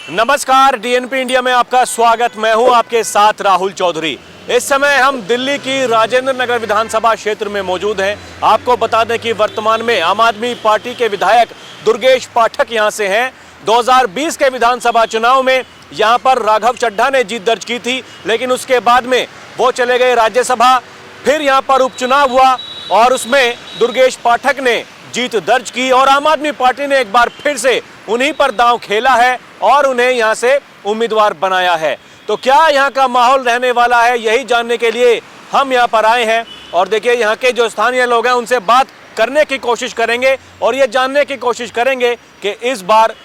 नमस्कार, DNP India में आपका स्वागत। मैं हूं आपके साथ राहुल चौधरी। इस समय हम दिल्ली की राजेंद्र नगर विधानसभा क्षेत्र में मौजूद हैं। आपको बता दें कि वर्तमान में आम आदमी पार्टी के विधायक दुर्गेश पाठक यहां से हैं। 2020 के विधानसभा चुनाव में यहां पर राघव चड्ढा ने जीत दर्ज की थी, लेकिन उसके बाद में वो चले गए राज्यसभा। फिर यहां पर उपचुनाव हुआ और उसमें दुर्गेश पाठक ने जीत दर्ज की और आम आदमी पार्टी ने एक बार फिर से उन्हीं पर दांव खेला है और उन्हें यहां से उम्मीदवार बनाया है। तो क्या यहां का माहौल रहने वाला है, यही जानने के लिए हम यहां पर आए हैं। और देखिए, यहां के जो स्थानीय लोग हैं उनसे बात करने की कोशिश करेंगे और ये जानने की कोशिश करेंगे कि इस बार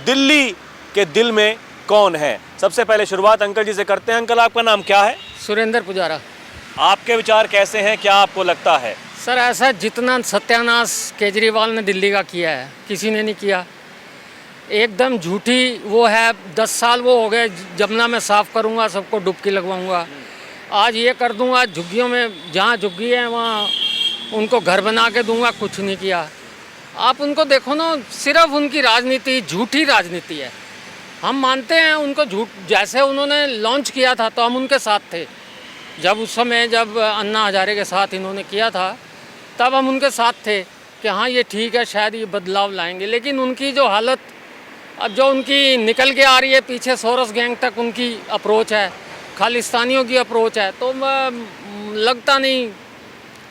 दिल्ली के दिल में कौन है। सबसे पहले शुरुआत अंकल जी से करते हैं। अंकल, आपका नाम क्या है? सुरेंद्र पुजारा। आपके विचार कैसे हैं, क्या आपको लगता है? सर, ऐसा जितना सत्यानाश केजरीवाल ने दिल्ली का किया है किसी ने नहीं किया। एकदम झूठी वो है। 10 साल वो हो गए, जमुना में साफ़ करूँगा, सबको डुबकी लगवाऊँगा, आज ये कर दूँगा, झुग्गियों में जहाँ झुग्गी है वहाँ उनको घर बना के दूँगा, कुछ नहीं किया। आप उनको देखो ना, सिर्फ उनकी राजनीति झूठी राजनीति है। हम मानते हैं उनको, झूठ जैसे उन्होंने लॉन्च किया था तो हम उनके साथ थे। जब उस समय जब अन्ना हजारे के साथ इन्होंने किया था तब हम उनके साथ थे कि हाँ ये ठीक है, शायद ये बदलाव लाएंगे। लेकिन उनकी जो हालत अब जो उनकी निकल के आ रही है, पीछे सोरस गैंग तक उनकी अप्रोच है, खालिस्तानियों की अप्रोच है, तो लगता नहीं।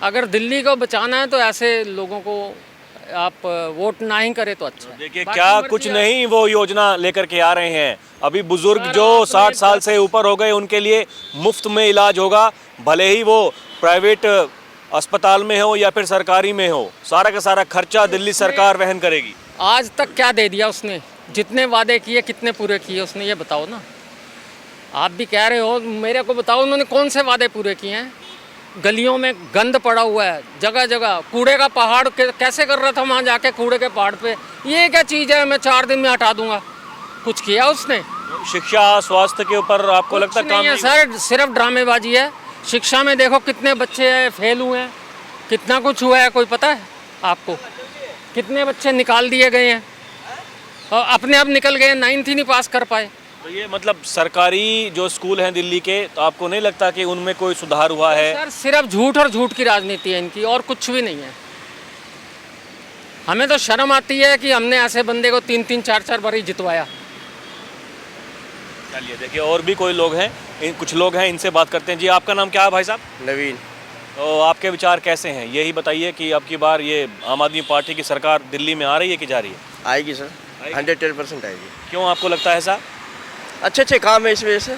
अगर दिल्ली को बचाना है तो ऐसे लोगों को आप वोट ना ही करें तो अच्छा है। देखिए, क्या कुछ नहीं वो योजना लेकर के आ रहे हैं। अभी बुजुर्ग जो 60 साल से ऊपर हो गए उनके लिए मुफ्त में इलाज होगा, भले ही वो प्राइवेट अस्पताल में हो या फिर सरकारी में हो। सारा का सारा खर्चा दिल्ली सरकार वहन करेगी। आज तक क्या दे दिया उसने? जितने वादे किए कितने पूरे किए उसने, ये बताओ ना। आप भी कह रहे हो, मेरे को बताओ उन्होंने कौन से वादे पूरे किए हैं? गलियों में गंद पड़ा हुआ है, जगह जगह कूड़े का पहाड़ कैसे कर रहा था वहाँ जाके कूड़े के पहाड़ पे। ये क्या चीज़ है, मैं 4 दिन में हटा दूंगा? कुछ किया उसने? शिक्षा स्वास्थ्य के ऊपर आपको लगता है काम नहीं है सर, सिर्फ ड्रामेबाजी है। शिक्षा में देखो कितने बच्चे हैं फेल हुए हैं, कितना कुछ हुआ है, कोई पता है आपको? कितने बच्चे निकाल दिए गए हैं और अपने आप निकल गए, 9th ही नहीं पास कर पाए। तो ये मतलब सरकारी जो स्कूल हैं दिल्ली के, तो आपको नहीं लगता कि उनमें कोई सुधार हुआ है? सर, सिर्फ झूठ और झूठ की राजनीति है इनकी, और कुछ भी नहीं है। हमें तो शर्म आती है कि हमने ऐसे बंदे को 3-3, 4-4 बार ही जितवाया। चलिए, देखिए और भी कोई लोग हैं, कुछ लोग हैं, इनसे बात करते हैं। जी, आपका नाम क्या है भाई साहब? नवीन। तो आपके विचार कैसे हैं, यही बताइए कि अब की बार ये आम आदमी पार्टी की सरकार दिल्ली में आ रही है कि जा रही है? आएगी सर, 110% आएगी। क्यों आपको लगता है ऐसा? अच्छे काम है इस वजह से।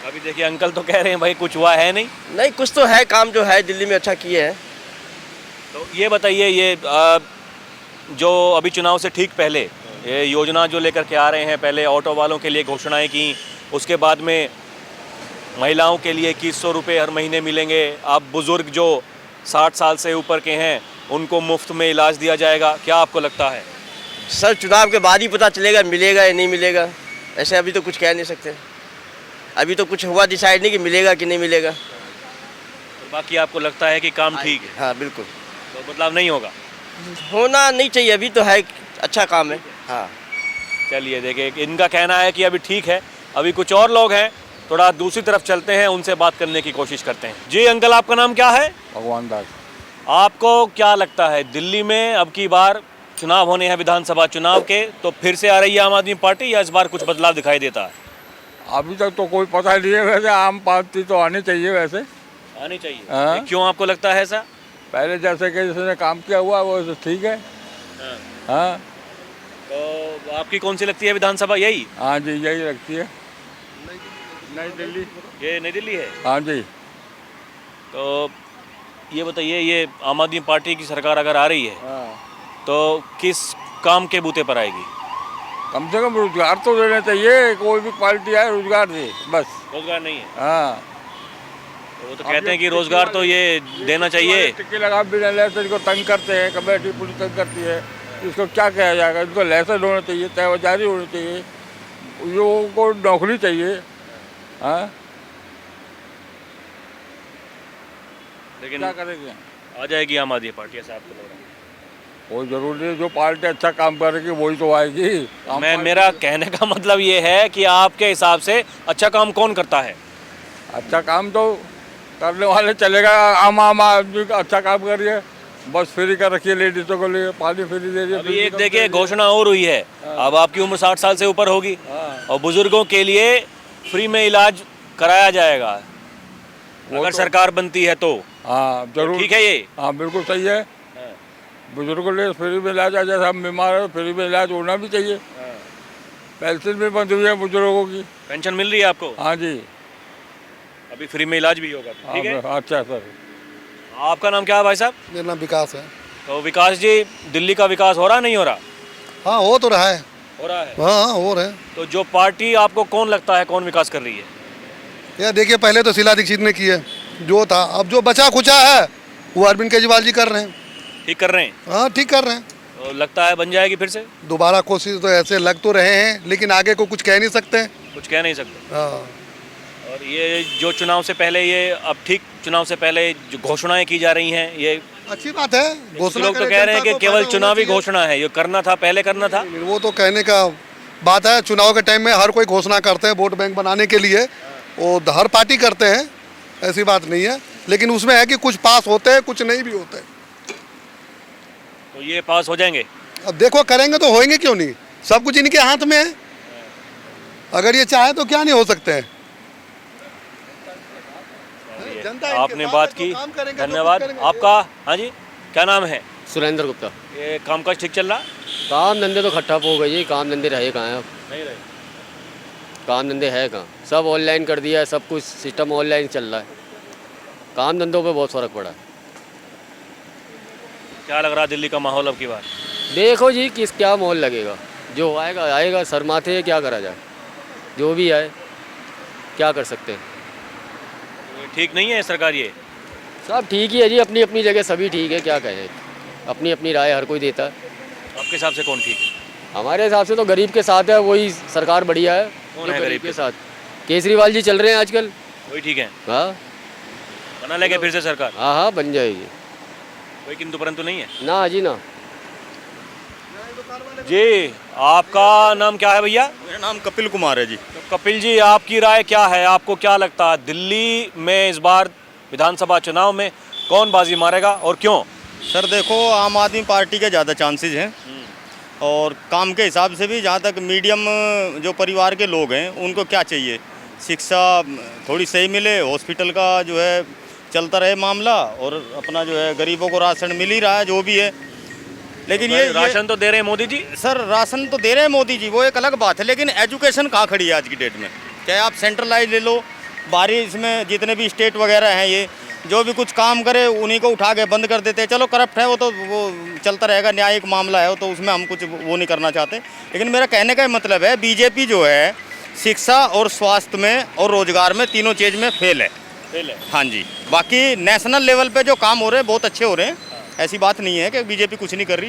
अभी देखिए, अंकल तो कह रहे हैं भाई कुछ हुआ है नहीं। नहीं, कुछ तो है, काम जो है दिल्ली में अच्छा किए हैं। तो ये बताइए, ये जो अभी चुनाव से ठीक पहले ये योजना जो लेकर के आ रहे हैं, पहले ऑटो वालों के लिए घोषणाएं की, उसके बाद में महिलाओं के लिए 2100 रुपये हर महीने मिलेंगे। अब बुज़ुर्ग जो 60 साल से ऊपर के हैं उनको मुफ्त में इलाज दिया जाएगा। क्या आपको लगता है? सर, चुनाव के बाद ही पता चलेगा मिलेगा या नहीं मिलेगा। ऐसे अभी तो कुछ कह नहीं सकते। अभी तो कुछ हुआ डिसाइड नहीं कि मिलेगा कि नहीं मिलेगा। तो बाकी आपको लगता है कि काम ठीक है? हाँ बिल्कुल। तो बदलाव नहीं होगा? होना नहीं चाहिए, अभी तो है, अच्छा काम है। हाँ चलिए, देखिए इनका कहना है कि अभी ठीक है। अभी कुछ और लोग हैं, थोड़ा दूसरी तरफ चलते हैं, उनसे बात करने की कोशिश करते हैं। जी अंकल, आपका नाम क्या है? भगवान दास। आपको क्या लगता है, दिल्ली में अब की बार चुनाव होने हैं विधानसभा चुनाव के, तो फिर से आ रही है आम आदमी पार्टी या इस बार कुछ बदलाव दिखाई देता है? अभी तक तो कोई पता नहीं है, वैसे आम पार्टी तो आनी चाहिए। वैसे आनी चाहिए। हाँ। क्यों आपको लगता है ऐसा? पहले जैसे कि जिसने काम किया हुआ वो तो ठीक है। हाँ। तो आपकी कौन सी लगती है विधानसभा? यही? हाँ जी, यही लगती है। नई दिल्ली। ये नई दिल्ली है? हाँ जी। तो ये बताइए, ये आम आदमी पार्टी की सरकार अगर आ रही है हाँ। तो किस काम के बूते पर आएगी? कम से कम रोजगार तो देना चाहिए। कोई भी पार्टी आए रोजगार दे, बस। रोजगार नहीं है? हाँ। तो वो तो कहते हैं कि रोजगार तो ये देना चाहिए। टिक्के लगा भी लाइसेंस इसको तंग करते हैं, कमेटी पुलिस तंग करती है, इसको क्या कहा जाएगा? इनको लाइसेंस होना चाहिए, तयवजारी होनी चाहिए, लोगों को नौकरी चाहिए। हाँ, लेकिन क्या करेंगे? आ जाएगी आम आदमी पार्टी, ऐसा आपको लग रहा है? वो जरूरी है, जो पार्टी अच्छा काम करेगी वही तो आएगी। मेरा कहने का मतलब ये है कि आपके हिसाब से अच्छा काम कौन करता है? अच्छा काम तो करने वाले चलेगा, आम आदमी का अच्छा काम करिए, बस फ्री कर रखिए लेडीजों को लिए, पानी फ्री दे दीजिए। अभी एक देखिए घोषणा और हुई है, अब आपकी उम्र 60 साल से ऊपर होगी और बुजुर्गों के लिए फ्री में इलाज कराया जाएगा अगर सरकार बनती है तो। हाँ जरूर, ठीक है ये? हाँ बिल्कुल सही है। बुजुर्गों के लिए फ्री में इलाज, जैसे हम बीमार है फ्री में इलाज होना भी चाहिए। पेंशन भी बंद हुई है बुजुर्गों की। पेंशन मिल रही है आपको? हाँ जी, अभी फ्री में इलाज भी होगा, ठीक है। हाँ, अच्छा सर। आपका नाम क्या है भाई साहब? मेरा नाम विकास है। तो विकास जी, दिल्ली का विकास हो रहा नहीं हो रहा? हाँ हो तो रहा है। हो रहा है। हाँ हो रहा है। तो जो पार्टी आपको कौन लगता है कौन विकास कर रही है? यार देखिए, पहले तो शीला दीक्षित ने की है जो था, अब जो बचा खुचा है वो अरविंद केजरीवाल जी कर रहे हैं। ठीक कर रहे हैं? हाँ ठीक कर रहे हैं। तो लगता है बन जाएगी फिर से? दोबारा कोशिश तो ऐसे लग तो रहे हैं, लेकिन आगे को कुछ कह नहीं सकते। कुछ कह नहीं सकते। हाँ और ये जो चुनाव से पहले, ये अब ठीक चुनाव से पहले जो घोषणाएं की जा रही हैं, ये अच्छी बात है। कुछ लोग तो कह रहे हैं कि केवल चुनावी घोषणा है, ये करना था पहले करना था। वो तो कहने का बात है, चुनाव के टाइम में हर कोई घोषणा करते हैं वोट बैंक बनाने के लिए, वो हर पार्टी करते हैं, ऐसी बात नहीं है। लेकिन उसमें है कि कुछ पास होते हैं, कुछ नहीं भी होते। तो ये पास हो जाएंगे? अब देखो, करेंगे तो होएंगे, क्यों नहीं। सब कुछ इनके हाथ में है, अगर ये चाहे तो क्या नहीं हो सकते हैं। जनता इनके आपने साथ बात है, की, जो काम करेंगे, जो धन्यवाद। कुछ करेंगे। आपका? हाँ जी, क्या नाम है? सुरेंद्र गुप्ता। ये कामकाज ठीक चल रहा? काम धंधे तो खट्टा हो गई जी, काम धंधे रहे कहाँ हैं अब? नहीं रहे। काम धंधे है कहाँ, सब ऑनलाइन कर दिया है, सब कुछ सिस्टम ऑनलाइन चल रहा है, काम धंधों पे बहुत फ़र्क पड़ा है। क्या लग रहा है दिल्ली का माहौल अब की बार? देखो जी किस क्या माहौल लगेगा, जो आएगा आएगा, सर माथे है, क्या करा जाए, जो भी आए क्या कर सकते हैं। ये ठीक नहीं है सरकार ये? सब ठीक ही है जी, अपनी अपनी जगह सभी ठीक है, क्या कहें, अपनी अपनी राय हर कोई देता है। आपके हिसाब से कौन ठीक है? हमारे हिसाब से तो गरीब के साथ है, वही सरकार बढ़िया है। कौन जो है गरीब के साथ? केजरीवाल जी चल रहे हैं आजकल। वही ठीक है? हाँ बना लेंगे फिर से सरकार? हाँ हाँ बन जाएगी। कोई किंतु परंतु नहीं है? ना जी ना। जी, आपका नाम क्या है भैया? मेरा नाम कपिल कुमार है जी। तो कपिल जी, आपकी राय क्या है? आपको क्या लगता है दिल्ली में इस बार विधानसभा चुनाव में कौन बाजी मारेगा और क्यों? सर देखो, आम आदमी पार्टी के ज़्यादा चांसेस हैं और काम के हिसाब से भी, जहाँ तक मीडियम जो परिवार के लोग हैं उनको क्या चाहिए, शिक्षा थोड़ी सही मिले, हॉस्पिटल का जो है चलता रहे मामला, और अपना जो है गरीबों को राशन मिल ही रहा है जो भी है। लेकिन ये राशन तो दे रहे हैं मोदी जी। सर राशन तो दे रहे हैं मोदी जी, वो एक अलग बात है, लेकिन एजुकेशन कहाँ खड़ी है आज की डेट में? चाहे आप सेंट्रलाइज ले लो, बाहरी इसमें जितने भी स्टेट वगैरह हैं, ये जो भी कुछ काम करे उन्हीं को उठा के बंद कर देते हैं। चलो करप्ट है वो चलता रहेगा, न्यायिक मामला है वो, तो उसमें हम कुछ वो नहीं करना चाहते। लेकिन मेरा कहने का मतलब है, बीजेपी जो है शिक्षा और स्वास्थ्य में और रोजगार में, तीनों चीज़ में फेल है। हाँ जी, बाकी नेशनल लेवल पे जो काम हो रहे हैं बहुत अच्छे हो रहे हैं, ऐसी बात नहीं है कि बीजेपी कुछ नहीं कर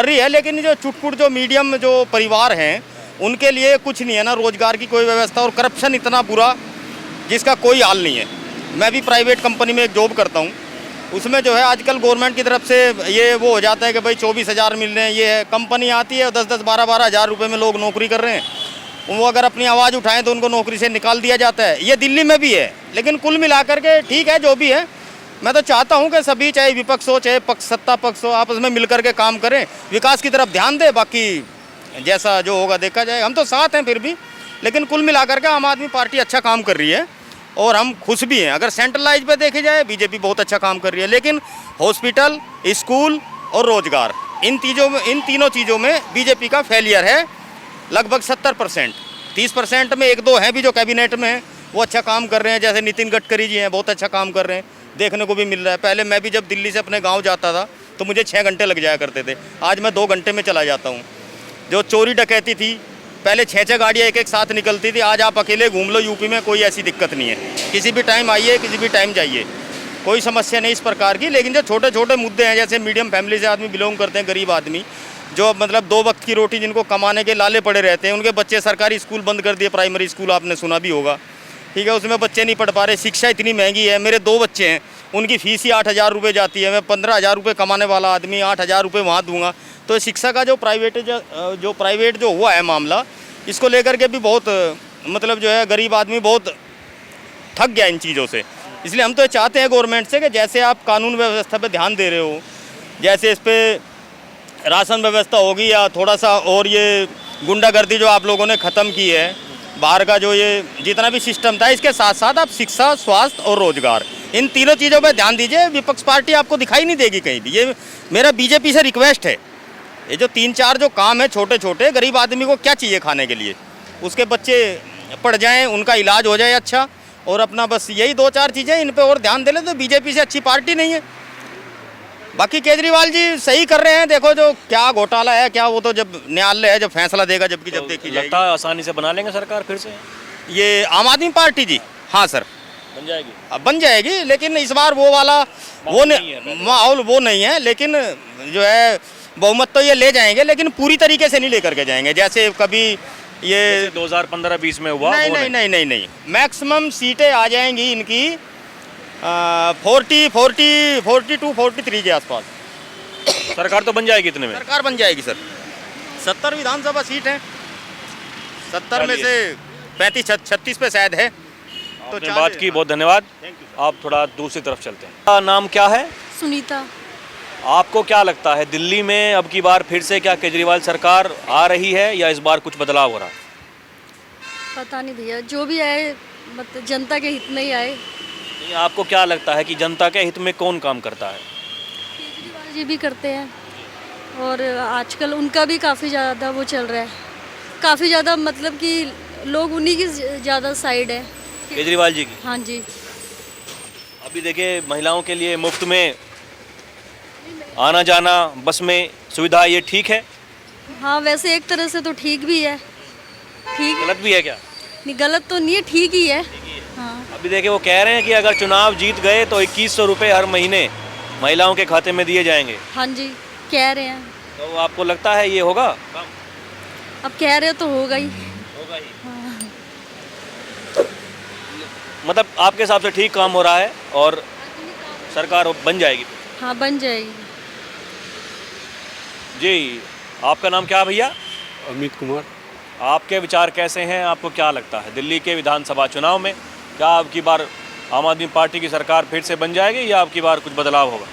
रही है। लेकिन जो चुटपुट जो मीडियम जो परिवार हैं उनके लिए कुछ नहीं है ना, रोजगार की कोई व्यवस्था, और करप्शन इतना बुरा जिसका कोई हाल नहीं है। मैं भी प्राइवेट कंपनी में एक जॉब करता हूँ, उसमें जो है आजकल गवर्नमेंट की तरफ से ये वो हो जाता है कि भाई 24,000 मिल रहे हैं, ये है, कंपनी आती है 10-10, 12-12 हज़ार रुपये में लोग नौकरी कर रहे हैं, वो अगर अपनी आवाज़ उठाएं तो उनको नौकरी से निकाल दिया जाता है। ये दिल्ली में भी है। लेकिन कुल मिलाकर के ठीक है जो भी है, मैं तो चाहता हूं कि सभी, चाहे विपक्ष हो चाहे पक्ष सत्ता पक्ष हो, आपस में मिलकर के काम करें, विकास की तरफ ध्यान दें, बाकी जैसा जो होगा देखा जाए। हम तो साथ हैं फिर भी, लेकिन कुल मिलाकर के आम आदमी पार्टी अच्छा काम कर रही है और हम खुश भी हैं। अगर सेंट्रलाइज पे देखे जाए, बीजेपी बहुत अच्छा काम कर रही है, लेकिन हॉस्पिटल, स्कूल और रोजगार, इन तीनों चीज़ों में बीजेपी का फेलियर है लगभग 70%। 30% में 1-2 हैं भी जो कैबिनेट में हैं, वो अच्छा काम कर रहे हैं, जैसे नितिन गडकरी जी हैं, बहुत अच्छा काम कर रहे हैं, देखने को भी मिल रहा है। पहले मैं भी जब दिल्ली से अपने गांव जाता था तो मुझे 6 घंटे लग जाया करते थे, आज मैं 2 घंटे में चला जाता हूं। जो चोरी डकैती थी, पहले 6-6 गाड़ियाँ एक साथ निकलती थी, आज आप अकेले घूम लो यूपी में, कोई ऐसी दिक्कत नहीं है। किसी भी टाइम आइए, किसी भी टाइम जाइए, कोई समस्या नहीं इस प्रकार की। लेकिन जो छोटे छोटे मुद्दे हैं, जैसे मीडियम फैमिली से आदमी बिलोंग करते हैं, गरीब आदमी जो मतलब 2 वक्त की रोटी जिनको कमाने के लाले पड़े रहते हैं, उनके बच्चे, सरकारी स्कूल बंद कर दिए, प्राइमरी स्कूल आपने सुना भी होगा, ठीक है, उसमें बच्चे नहीं पढ़ पा रहे, शिक्षा इतनी महंगी है। मेरे 2 बच्चे हैं, उनकी फ़ीस ही 8,000 रुपये जाती है। मैं 15,000 रुपये कमाने वाला आदमी 8,000 रुपये वहाँ दूंगा, तो शिक्षा का जो प्राइवेट जो हुआ है मामला, इसको लेकर के भी बहुत मतलब जो है गरीब आदमी बहुत थक गया इन चीज़ों से। इसलिए हम तो ये चाहते हैं गवर्नमेंट से कि जैसे आप कानून व्यवस्था पे ध्यान दे रहे हो, जैसे इस पर राशन व्यवस्था होगी या थोड़ा सा और ये गुंडागर्दी जो आप लोगों ने ख़त्म की है, बाहर का जो ये जितना भी सिस्टम था, इसके साथ साथ आप शिक्षा, स्वास्थ्य और रोजगार, इन तीनों चीज़ों पे ध्यान दीजिए। विपक्ष पार्टी आपको दिखाई नहीं देगी कहीं भी। ये मेरा बीजेपी से रिक्वेस्ट है। ये जो 3-4 जो काम है छोटे छोटे, गरीब आदमी को क्या चाहिए खाने के लिए, उसके बच्चे पढ़ जाएं, उनका इलाज हो जाए अच्छा, और अपना बस यही 2-4 चीज़ें, इन पे और ध्यान दे ले तो बीजेपी से अच्छी पार्टी नहीं है। बाकी केजरीवाल जी सही कर रहे हैं। देखो जो क्या घोटाला है, क्या वो तो जब न्यायालय है जब फैसला देगा, जब देखी जाएगी। लगता है आसानी से बना लेंगे सरकार फिर से? ये आम आदमी पार्टी जी, हाँ सर, बन जाएगी। अब बन जाएगी, लेकिन इस बार वो वाला माहौल वो नहीं है। लेकिन जो है बहुमत तो ये ले जाएंगे, लेकिन पूरी तरीके से नहीं लेकर के जाएंगे जैसे कभी ये 2015-20 में हुआ। नहीं, मैक्सिमम सीटें आ जाएंगी इनकी 42-43 के आसपास। सरकार तो बन जाएगी इतने में? सरकार बन जाएगी सर। 70 विधानसभा सीट हैं, 70 में से 35-36 पे शायद है। तो आपने बात की, बहुत धन्यवाद। आप थोड़ा दूसरी तरफ चलते हैं। आपका नाम क्या है? सुनीता। आपको क्या लगता है दिल्ली में अब की बार फिर से क्या केजरीवाल सरकार आ रही है या इस बार कुछ बदलाव हो रहा है? पता नहीं भैया, जो भी आए मतलब जनता के हित में ही आए। नहीं, आपको क्या लगता है कि जनता के हित में कौन काम करता है? केजरीवाल जी भी करते हैं, और आजकल उनका भी काफ़ी ज़्यादा वो चल रहा है, काफ़ी ज़्यादा मतलब कि लोग उन्हीं की ज़्यादा साइड है। केजरीवाल जी की? हाँ जी। अभी देखिए महिलाओं के लिए मुफ्त में आना जाना, बस में सुविधा, ये ठीक है? हाँ वैसे एक तरह से तो ठीक भी है। ठीक गलत भी है क्या? नहीं, गलत तो नहीं है, ठीक ही है। हाँ। अभी देखिए वो कह रहे हैं कि अगर चुनाव जीत गए तो 2100 रुपये हर महीने महिलाओं के खाते में दिए जाएंगे। हाँ जी, कह रहे हैं। तो आपको लगता है ये होगा? अब कह रहे तो होगा ही। होगा ही। मतलब आपके हिसाब से ठीक काम हो रहा है और सरकार बन जाएगी? हाँ बन जाएगी। जी, आपका नाम क्या है भैया? अमित कुमार। आपके विचार कैसे हैं? आपको क्या लगता है दिल्ली के विधानसभा चुनाव में क्या अब की बार आम आदमी पार्टी की सरकार फिर से बन जाएगी या अब की बार कुछ बदलाव होगा?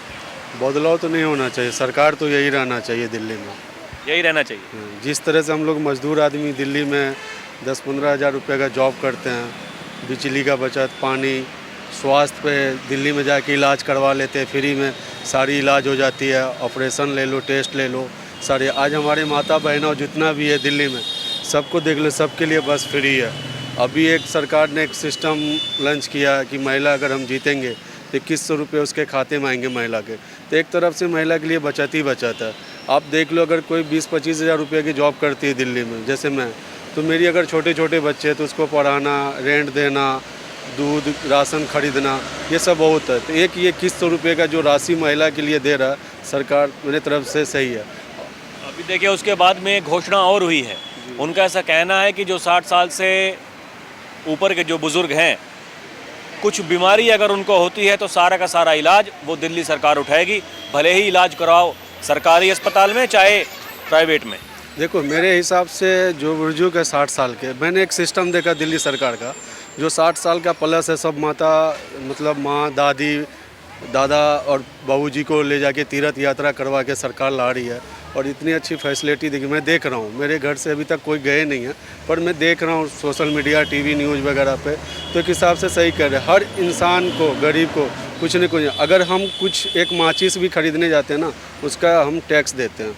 बदलाव तो नहीं होना चाहिए, सरकार तो यही रहना चाहिए दिल्ली में। यही रहना चाहिए। जिस तरह से हम लोग मजदूर आदमी दिल्ली में 10-15 हज़ार रुपये का जॉब करते हैं, बिजली का बचत, पानी, स्वास्थ्य पे दिल्ली में जाके इलाज करवा लेते हैं, फ्री में सारी इलाज हो जाती है, ऑपरेशन ले लो, टेस्ट ले लो सारे। आज हमारे माता बहनों जितना भी है दिल्ली में, सबको देख लो, सबके लिए बस फ्री है। अभी एक सरकार ने एक सिस्टम लॉन्च किया कि महिला अगर हम जीतेंगे तो 2100 रुपये उसके खाते में आएंगे महिला के। तो एक तरफ से महिला के लिए बचत ही बचत है। आप देख लो, अगर कोई 20-25 हज़ार रुपये की जॉब करती है दिल्ली में, जैसे मैं, तो मेरी अगर छोटे छोटे बच्चे हैं तो उसको पढ़ाना, रेंट देना, दूध राशन खरीदना, ये सब बहुत है। तो एक ये 2100 रुपये का जो राशि महिला के लिए दे रहा सरकार, मेरे तरफ से सही है। अभी देखिए उसके बाद में घोषणा और हुई है। उनका ऐसा कहना है कि जो 60 साल से ऊपर के जो बुज़ुर्ग हैं, कुछ बीमारी अगर उनको होती है तो सारा का सारा इलाज वो दिल्ली सरकार उठाएगी, भले ही इलाज कराओ सरकारी अस्पताल में चाहे प्राइवेट में। देखो मेरे हिसाब से जो बुजुर्ग है 60 साल के, मैंने एक सिस्टम देखा दिल्ली सरकार का, जो 60 साल का प्लस है, सब माता मतलब माँ, दादी, दादा और बाबूजी को ले जाके तीर्थ यात्रा करवा के सरकार ला रही है। और इतनी अच्छी फैसिलिटी देखी, मैं देख रहा हूँ, मेरे घर से अभी तक कोई गए नहीं है, पर मैं देख रहा हूँ सोशल मीडिया, टीवी न्यूज़ वगैरह पे, तो एक हिसाब से सही कर रहे हैं। हर इंसान को, गरीब को कुछ न कुछ, अगर हम कुछ एक माचिस भी खरीदने जाते हैं ना, उसका हम टैक्स देते हैं,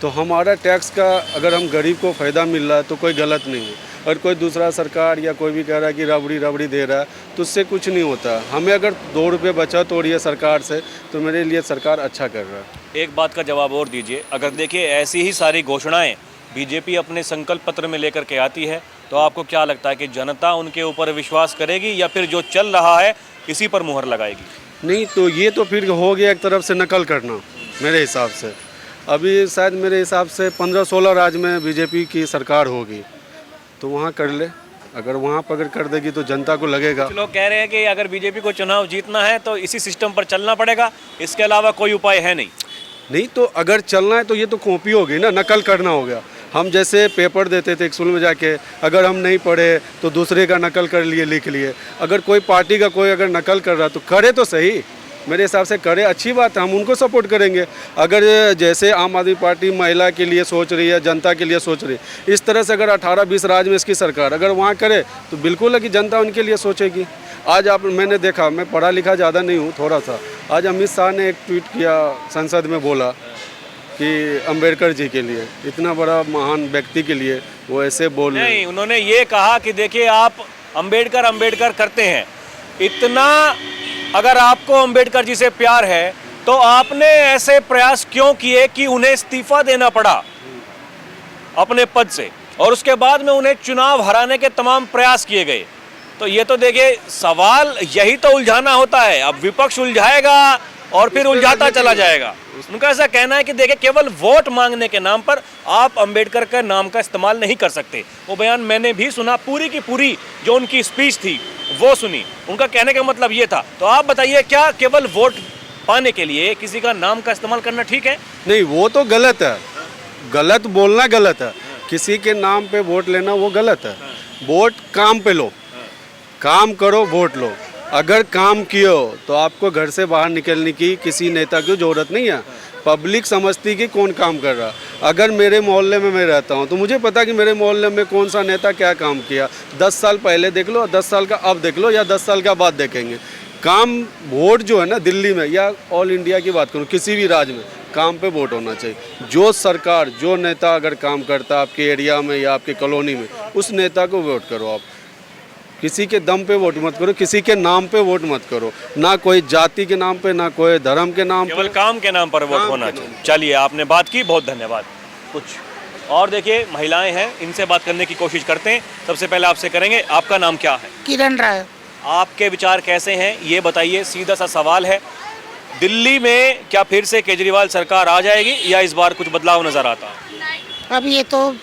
तो हमारा टैक्स का अगर हम गरीब को फ़ायदा मिल रहा है तो कोई गलत नहीं है। और कोई दूसरा सरकार या कोई भी कह रहा है कि रबड़ी दे रहा है, तो उससे कुछ नहीं होता। हमें अगर 2 रुपये बचत हो रही है सरकार से, तो मेरे लिए सरकार अच्छा कर रहा है। एक बात का जवाब और दीजिए, अगर देखिए ऐसी ही सारी घोषणाएं बीजेपी अपने संकल्प पत्र में लेकर के आती है, तो आपको क्या लगता है कि जनता उनके ऊपर विश्वास करेगी या फिर जो चल रहा है इसी पर मुहर लगाएगी? नहीं, तो ये तो फिर हो गया एक तरफ से नकल करना मेरे हिसाब से। अभी शायद मेरे हिसाब से 15-16 राज्य में बीजेपी की सरकार होगी, तो वहाँ कर ले। अगर वहाँ पर अगर कर देगी तो जनता को लगेगा। कुछ लोग कह रहे हैं कि अगर बीजेपी को चुनाव जीतना है तो इसी सिस्टम पर चलना पड़ेगा, इसके अलावा कोई उपाय है नहीं। नहीं तो अगर चलना है तो ये तो कॉपी हो गई ना, नकल करना हो गया। हम जैसे पेपर देते थे स्कूल में जाके, अगर हम नहीं पढ़े तो दूसरे का नकल कर लिए, लिख लिए। अगर कोई पार्टी का कोई अगर नकल कर रहा तो करे तो सही, मेरे हिसाब से करे, अच्छी बात है, हम उनको सपोर्ट करेंगे। अगर जैसे आम आदमी पार्टी महिला के लिए सोच रही है, जनता के लिए सोच रही है, इस तरह से अगर 18-20 राज्य में इसकी सरकार अगर वहाँ करे तो बिल्कुल है कि जनता उनके लिए सोचेगी। आज मैंने देखा, मैं पढ़ा लिखा ज़्यादा नहीं हूँ, थोड़ा सा, आज अमित शाह ने एक ट्वीट किया, संसद में बोला कि अंबेडकर जी के लिए, इतना बड़ा महान व्यक्ति के लिए वो ऐसे बोल रहे हैं। नहीं, उन्होंने ये कहा कि देखिए आप अंबेडकर करते हैं, इतना अगर आपको अंबेडकर जी से प्यार है तो आपने ऐसे प्रयास क्यों किए कि उन्हें इस्तीफा देना पड़ा अपने पद से, और उसके बाद में उन्हें चुनाव हराने के तमाम प्रयास किए गए। तो ये तो देखिए सवाल यही तो उलझाना होता है, अब विपक्ष उलझाएगा और फिर उलझाता चला जाएगा। उनका ऐसा कहना है कि देखिए केवल वोट मांगने के नाम पर आप अंबेडकर का नाम का इस्तेमाल नहीं कर सकते। वो बयान मैंने भी सुना, पूरी की पूरी जो उनकी स्पीच थी वो सुनी। उनका कहने का मतलब ये था। तो आप बताइए, क्या केवल वोट पाने के लिए किसी का नाम का इस्तेमाल करना ठीक है? नहीं, वो तो गलत है, गलत बोलना गलत है, किसी के नाम पे वोट लेना वो गलत है। वोट काम पे लो, काम करो, वोट लो। अगर काम किए हो तो आपको घर से बाहर निकलने की किसी नेता की जरूरत नहीं है। पब्लिक समझती कि कौन काम कर रहा। अगर मेरे मोहल्ले में मैं रहता हूं तो मुझे पता कि मेरे मोहल्ले में कौन सा नेता क्या काम किया। 10 साल पहले देख लो, 10 साल का अब देख लो, या 10 साल का बाद देखेंगे। काम, वोट जो है ना, दिल्ली में या ऑल इंडिया की बात करूँ, किसी भी राज्य में काम पे वोट होना चाहिए। जो सरकार, जो नेता अगर काम करता है आपके एरिया में या आपके कॉलोनी में, उस नेता को वोट करो आप। किसी के दम पे वोट मत करो, किसी के नाम पे वोट मत करो, ना कोई जाति के नाम पे, ना कोई धर्म के नाम पे, केवल काम के नाम पर वोट होना चाहिए। चलिए, आपने बात की, बहुत धन्यवाद। कुछ और देखिए महिलाएं हैं, इनसे बात करने की कोशिश करते हैं। सबसे पहले आपसे करेंगे, आपका नाम क्या है? किरण राय। आपके विचार कैसे हैं ये बताइए। सीधा सा सवाल है, दिल्ली में क्या फिर से केजरीवाल सरकार आ जाएगी या इस बार कुछ बदलाव नजर आता है? अब ये तो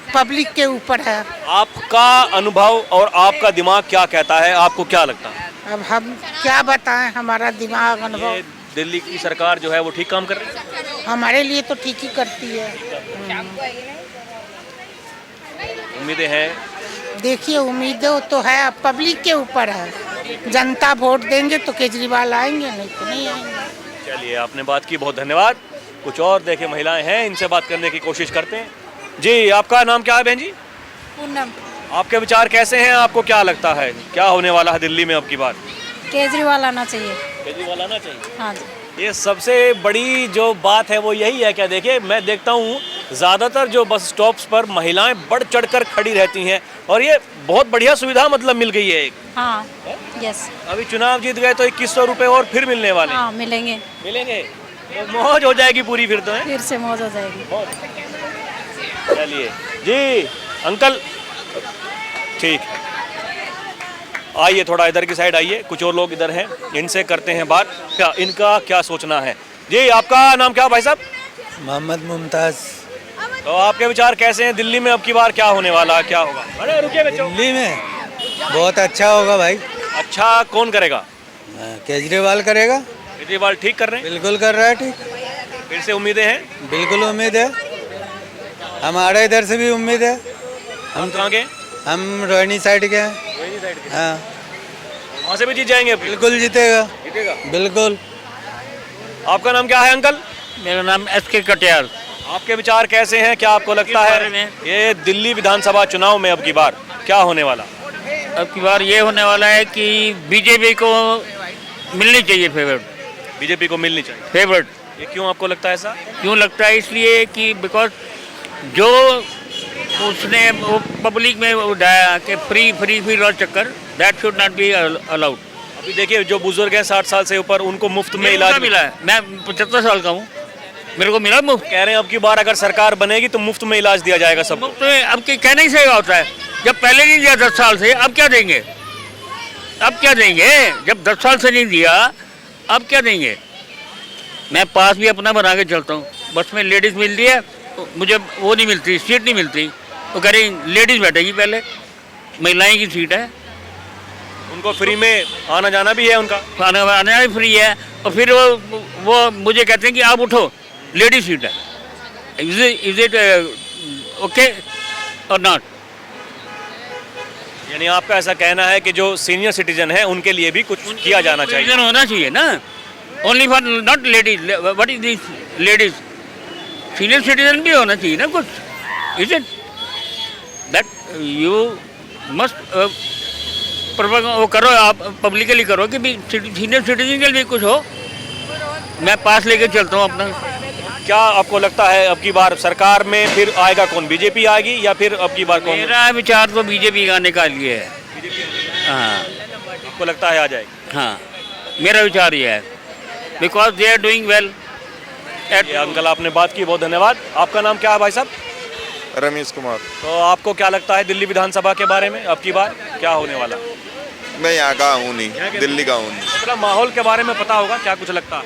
पब्लिक के ऊपर है। आपका अनुभव और आपका दिमाग क्या कहता है, आपको क्या लगता है? अब हम क्या बताएं, हमारा दिमाग, अनुभव। ये दिल्ली की सरकार जो है वो ठीक काम कर रही है? हमारे लिए तो ठीक ही करती है। उम्मीदें हैं? देखिए, उम्मीदें तो है, अब पब्लिक के ऊपर है। जनता वोट देंगे तो केजरीवाल आएंगे, नहीं तो नहीं आएंगे। चलिए, आपने बात की, बहुत धन्यवाद। कुछ और देखिए महिलाएं हैं, इनसे बात करने की कोशिश करते हैं। जी, आपका नाम क्या है बहन जी? पूनम। आपके विचार कैसे हैं, आपको क्या लगता है क्या होने वाला है दिल्ली में अब की बार? केजरीवाल आना चाहिए। केजरीवाल आना चाहिए? हाँ जी। ये सबसे बड़ी जो बात है वो यही है क्या? देखिए, मैं देखता हूँ ज़्यादातर जो बस स्टॉप्स पर महिलाएं बढ़ चढ़कर खड़ी रहती हैं और ये बहुत बढ़िया सुविधा मतलब मिल गई है एक। हाँ, यस। अभी चुनाव जीत गए तो 2100 रुपये और फिर मिलने वाले। हाँ, मिलेंगे। मिलेंगे तो मौज हो जाएगी पूरी फिर तो है? फिर से मौज हो जाएगी। चलिए जी, अंकल ठीक, आइए थोड़ा इधर की साइड आइए, कुछ और लोग इधर हैं, इनसे करते हैं बात, क्या इनका क्या सोचना है। जी, आपका नाम क्या भाई साहब? मोहम्मद मुमताज़। तो आपके विचार कैसे हैं, दिल्ली में अब की बार क्या होने वाला, क्या होगा? अरे रुकिए बच्चों। दिल्ली में बहुत अच्छा होगा भाई। अच्छा, कौन करेगा? केजरीवाल करेगा। केजरीवाल ठीक कर रहे हैं? बिल्कुल कर रहा है, ठीक। फिर से उम्मीदें हैं? बिल्कुल उम्मीद है, हमारे इधर से भी उम्मीद है। हम कहाँ के? हम रोहिणी साइड के हैं। रोहिणी साइड के? हाँ, वहाँ से भी जीत जाएंगे? बिल्कुल जीतेगा। जीतेगा? बिल्कुल। आपका नाम क्या है अंकल? मेरा नाम एस.के. कटियाल। आपके विचार कैसे हैं, क्या आपको लगता है ये दिल्ली विधानसभा चुनाव में अब की बार क्या होने वाला? अब की बार ये होने वाला है कि बीजेपी को मिलनी चाहिए फेवरेट। बीजेपी को मिलनी चाहिए फेवरेट। ये क्यों आपको लगता है ऐसा? क्यों लगता है? इसलिए कि बिकॉज जो उसने वो पब्लिक में उठाया कि फ्री लॉ चक्कर, that should not be allowed. अभी देखिए, जो बुजुर्ग हैं 60 साल से ऊपर, उनको मुफ्त में इलाज मिला है। मैं 75 साल का हूँ, मेरे को मिला मुफ्त। कह रहे हैं अब की बार अगर सरकार बनेगी तो मुफ्त में इलाज दिया जाएगा सब। मुफ्त में अब कहना ही सही होता है, जब पहले नहीं दिया 10 साल से, अब क्या देंगे? अब क्या देंगे जब 10 साल से नहीं दिया, अब क्या देंगे? मैं पास भी अपना बना के चलता हूँ, बस में लेडीज़ मिलती है, मुझे वो नहीं मिलती, सीट नहीं मिलती, तो कह रही लेडीज़ बैठेगी, पहले महिलाएं की सीट है। उनको फ्री में आना जाना भी है उनका? आना आना भी फ्री है। और फिर वो मुझे कहते हैं कि आप उठो, लेडी सीट है, इज इट ओके और नॉट? यानी आपका ऐसा कहना है कि जो सीनियर सिटीजन है उनके लिए भी कुछ किया जाना चाहिए? सिटीजन होना चाहिए ना, only for not ladies. What is this ladies? Senior citizen भी होना चाहिए ना कुछ। Is it that you must वो करो, आप पब्लिकली करो कि सीनियर सिटीजन के लिए कुछ हो। मैं पास लेके चलता हूँ अपना। क्या आपको लगता है अब की बार सरकार में फिर आएगा कौन, बीजेपी आएगी या फिर अब की बार कौन? मेरा विचार तो बीजेपी आने का लिए है। हाँ, आपको लगता है आ जाएगी? हाँ, मेरा विचार ये है, because they are doing well. Uncle आपने बात की, बहुत धन्यवाद। आपका नाम क्या है भाई साहब? रमेश कुमार। तो आपको क्या लगता है दिल्ली विधानसभा के बारे में, अब की बार क्या होने वाला? मैं यहाँ का हूँ नहीं, दिल्ली का हूँ नहीं। मतलब माहौल के बारे में पता होगा, क्या कुछ लगता है?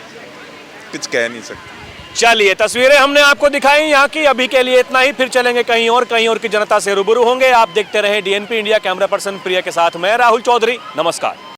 कुछ कह नहीं सकते। चलिए, तस्वीरें हमने आपको दिखाई यहाँ की। अभी के लिए इतना ही, फिर चलेंगे कहीं और की जनता से रूबरू होंगे। आप देखते रहे DNP इंडिया। कैमरा पर्सन प्रिया के साथ मैं राहुल चौधरी, नमस्कार।